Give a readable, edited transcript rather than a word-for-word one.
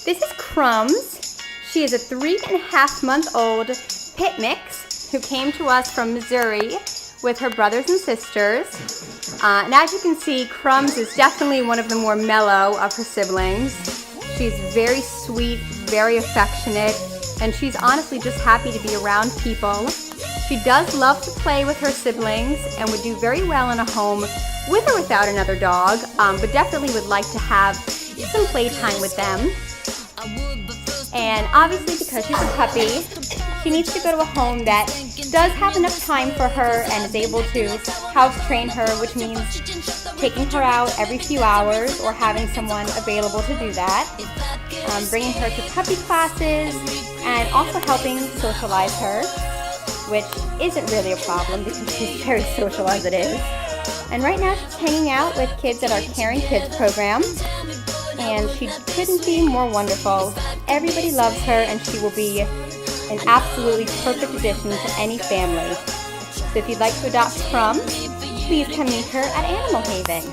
This is Crumbs. She is a 3.5-month-old pit mix who came to us from Missouri with her brothers and sisters. And as you can see, Crumbs is definitely one of the more mellow of her siblings. She's very sweet, very affectionate, and she's honestly just happy to be around people. She does love to play with her siblings and would do very well in a home with or without another dog, but definitely would like to have some playtime with them. And obviously, because she's a puppy, she needs to go to a home that does have enough time for her and is able to house train her, which means taking her out every few hours or having someone available to do that, bringing her to puppy classes, and also helping socialize her, which isn't really a problem because she's very social as it is. And right now she's hanging out with kids at our Caring Kids program, and she couldn't be more wonderful. Everybody loves her, and she will be an absolutely perfect addition to any family. So if you'd like to adopt Crumbs, please come meet her at Animal Haven.